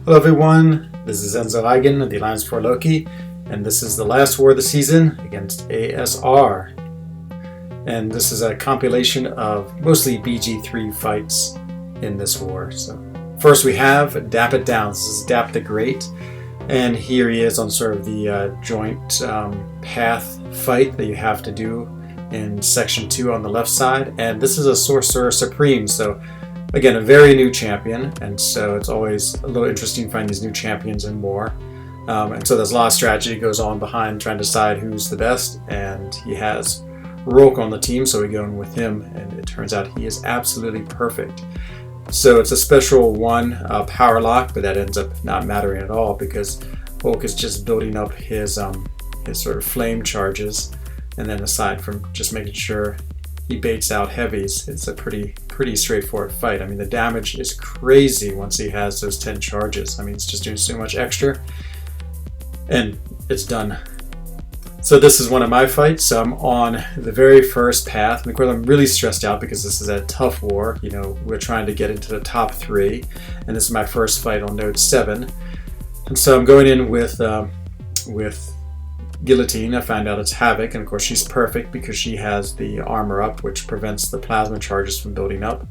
Hello everyone, this is Enzo Eigen of the Alliance for Loki, and this is the last war of the season against ASR. And this is a compilation of mostly BG3 fights in this war. So first we have Dap It Down. This is Dap the Great, and here he is on sort of the joint path fight that you have to do in section 2 on the left side. And this is a Sorcerer Supreme, so again, a very new champion, and so it's always a little interesting to find these new champions in war. And so there's a lot of strategy goes on behind trying to decide who's the best, and he has Rourke on the team, so we go in with him, and it turns out he is absolutely perfect. So it's a special one power lock, but that ends up not mattering at all because Rourke is just building up his sort of flame charges, and then aside from just making sure he baits out heavies, it's a pretty straightforward fight. I mean, the damage is crazy once he has those 10 charges. I mean, it's just doing so much extra, and it's done. So this is one of my fights. So I'm on the very first path, and of course I'm really stressed out because this is a tough war. You know, we're trying to get into the top 3, and this is my first fight on node 7. And so I'm going in with Guillotine. I find out it's Havoc, and of course she's perfect because she has the armor up, which prevents the plasma charges from building up.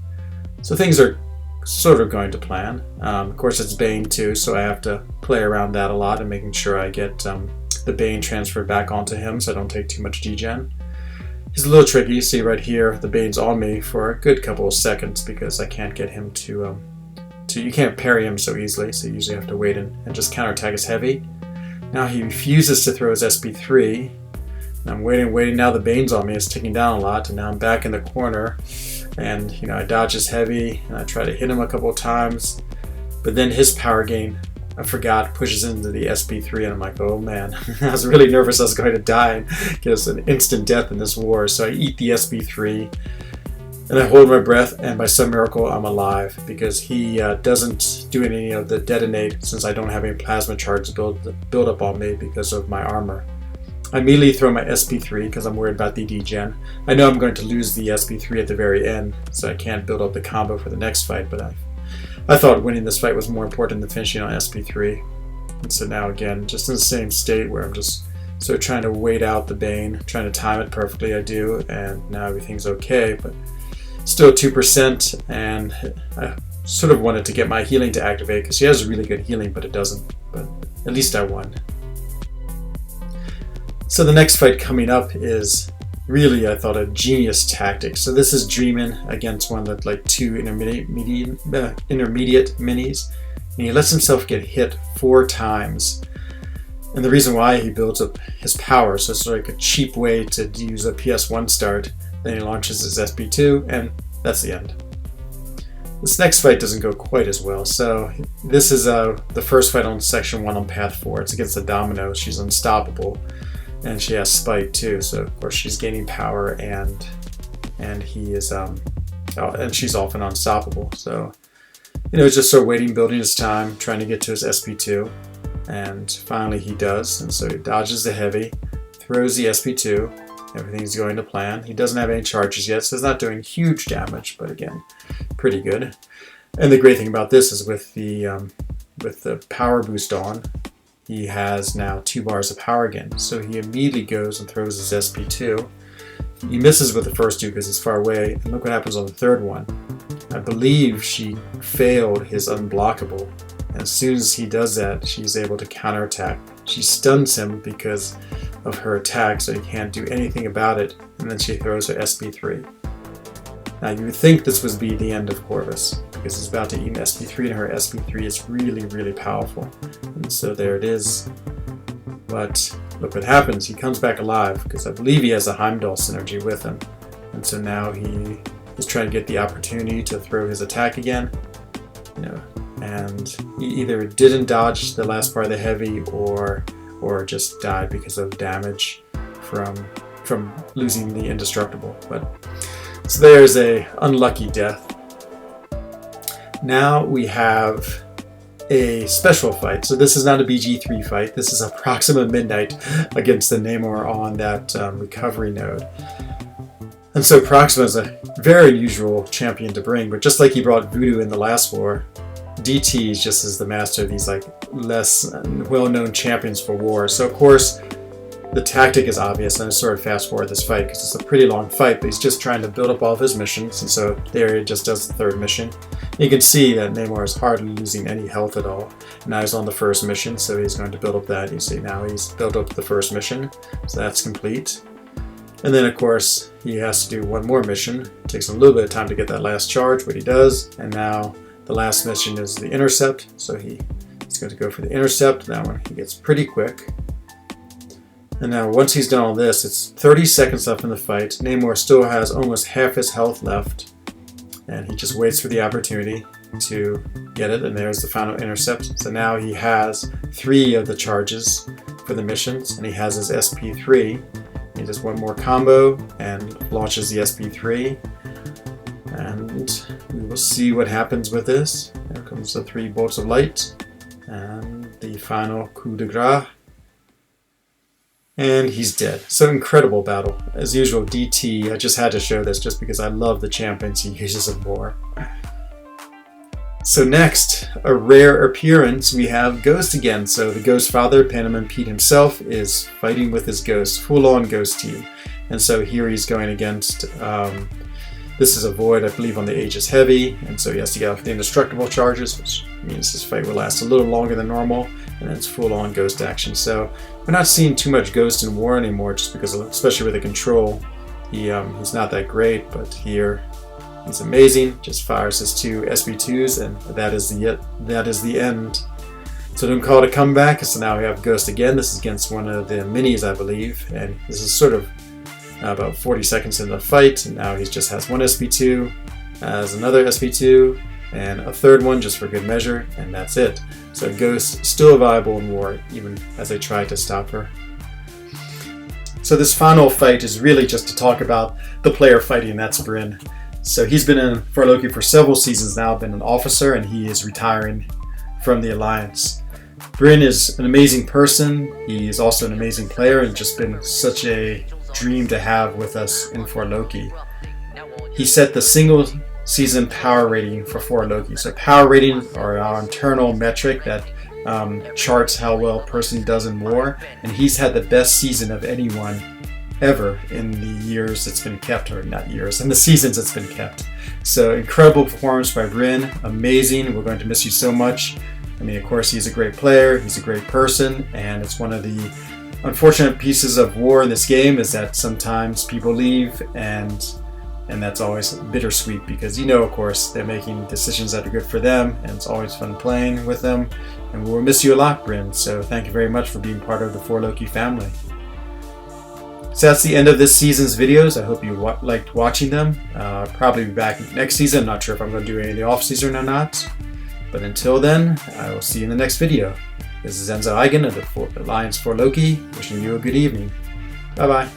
So things are sort of going to plan. Of course it's Bane too, so I have to play around that a lot and making sure I get the Bane transferred back onto him so I don't take too much degen. He's a little tricky. You see right here, the Bane's on me for a good couple of seconds because I can't get him to you can't parry him so easily, so you usually have to wait and just counterattack his heavy. Now he refuses to throw his SP3. And I'm waiting. Now the Bane's on me. It's ticking down a lot, and now I'm back in the corner. And I dodge his heavy, and I try to hit him a couple of times. But then his power gain, I forgot, pushes into the SP3, and I'm like, oh man. I was really nervous I was going to die and get us an instant death in this war. So I eat the SP3, and I hold my breath, and by some miracle I'm alive because he doesn't do any of the detonate since I don't have any plasma charges build up on me because of my armor. I immediately throw my SP3 because I'm worried about the degen. I know I'm going to lose the SP3 at the very end, so I can't build up the combo for the next fight, but I thought winning this fight was more important than finishing on SP3. And so now again, just in the same state where I'm just sort of trying to wait out the Bane, trying to time it perfectly. I do, and now everything's okay, but still 2%, and I sort of wanted to get my healing to activate because she has really good healing, but it doesn't. But at least I won. So the next fight coming up is really, I thought, a genius tactic. So this is Dreamin against one of like 2 intermediate minis, and he lets himself get hit 4 times. And the reason why, he builds up his power, so it's like a cheap way to use a PS1 start. Then he launches his SP2, and that's the end. This next fight doesn't go quite as well. So this is the first fight on section 1 on path 4. It's against the Domino. She's unstoppable, and she has Spite too. So of course she's gaining power, and he is and she's often unstoppable. So it's just sort of waiting, building his time, trying to get to his SP2, and finally he does. And so he dodges the heavy, throws the SP2. Everything's going to plan. He doesn't have any charges yet, so it's not doing huge damage, but again, pretty good. And the great thing about this is with the power boost on, he has now 2 bars of power again. So he immediately goes and throws his SP2. He misses with the first 2 because he's far away, and look what happens on the third one. I believe she failed his unblockable, and as soon as he does that, she's able to counterattack. She stuns him because of her attack, so he can't do anything about it, and then she throws her SP3. Now you would think this would be the end of Corvus, because he's about to eat an SP3, and her SP3 is really powerful. And so there it is. But look what happens, he comes back alive, because I believe he has a Heimdall synergy with him. And so now he is trying to get the opportunity to throw his attack again. And he either didn't dodge the last part of the heavy, or just died because of damage from losing the indestructible. So there's a unlucky death. Now we have a special fight. So this is not a BG3 fight. This is a Proxima Midnight against the Namor on that recovery node. And so Proxima is a very unusual champion to bring, but just like he brought Voodoo in the last war, DT just is the master of these like less well-known champions for war. So of course the tactic is obvious, and I sort of fast forward this fight because it's a pretty long fight, but he's just trying to build up all of his missions, and so there he just does the third mission. You can see that Namor is hardly losing any health at all. Now he's on the first mission, so he's going to build up that. You see now he's built up the first mission, so that's complete. And then of course he has to do one more mission. It takes him a little bit of time to get that last charge, but he does. And now the last mission is the intercept, so he's going to go for the intercept. That one he gets pretty quick. And now once he's done all this, it's 30 seconds left in the fight. Namor still has almost half his health left, and he just waits for the opportunity to get it, and there's the final intercept. So now he has 3 of the charges for the missions, and he has his SP3. He does one more combo and launches the SP3, and we will see what happens with this. There comes the 3 bolts of light and the final coup de grace. And he's dead. So incredible battle. As usual, DT, I just had to show this just because I love the champions he uses in war. So next, a rare appearance, we have Ghost again. So the Ghost Father, Panamon Pete himself, is fighting with his Ghost, full-on Ghost team. And so here he's going against, this is a Void, I believe, on the Aegis Heavy, and so he has to get off the indestructible charges, which means this fight will last a little longer than normal, and then it's full-on Ghost action. So we're not seeing too much Ghost in war anymore, just because, especially with the control, he's not that great. But here, he's amazing. Just fires his 2 SP2s, and that is the end. So don't call it a comeback. So now we have Ghost again. This is against one of the minis, I believe, and this is sort of about 40 seconds into the fight, and now he just has 1 SP2, has another SP2, and a third one just for good measure, and that's it. So Ghost still viable in war, even as they try to stop her. So this final fight is really just to talk about the player fighting, and that's Bryn. So he's been in for Loki for several seasons now, been an officer, and he is retiring from the Alliance. Bryn is an amazing person. He is also an amazing player, and just been such a dream to have with us in For Loki. He set the single season power rating for For Loki. So power rating are our internal metric that charts how well a person does in war, and he's had the best season of anyone ever in the years it's been kept, or not years, in the seasons it's been kept. So incredible performance by Bryn, amazing. We're going to miss you so much. I mean, of course, he's a great player, he's a great person, and it's one of the unfortunate pieces of war in this game is that sometimes people leave, and that's always bittersweet because, of course, they're making decisions that are good for them, and it's always fun playing with them. And we'll miss you a lot, Bryn. So thank you very much for being part of the For Loki family. So that's the end of this season's videos. I hope you liked watching them. I'll probably be back next season. I'm not sure if I'm going to do any of the off season or not. But until then, I will see you in the next video. This is Enzo Eigen of the Alliance For Loki, wishing you a good evening. Bye-bye.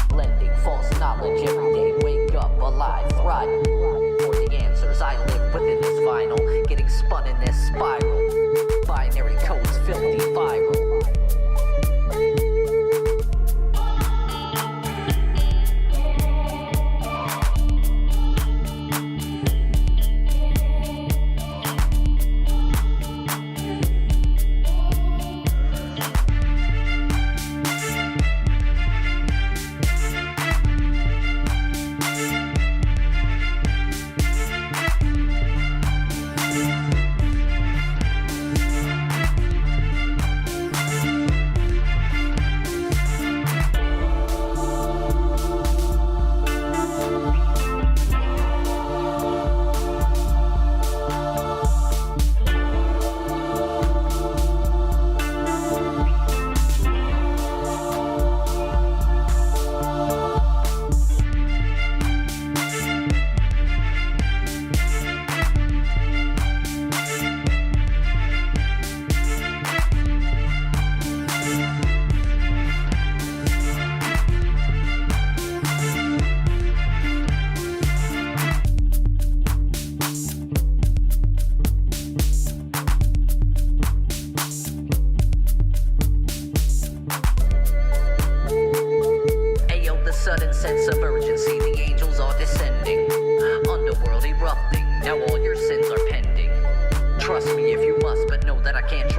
Blending false knowledge every day, wake up alive, thrive. For the answers I live within this vinyl, getting spun in this spiral. Binary codes filthy viral.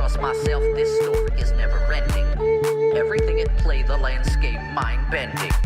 trust myself, this story is never ending. Everything at play, the landscape mind bending.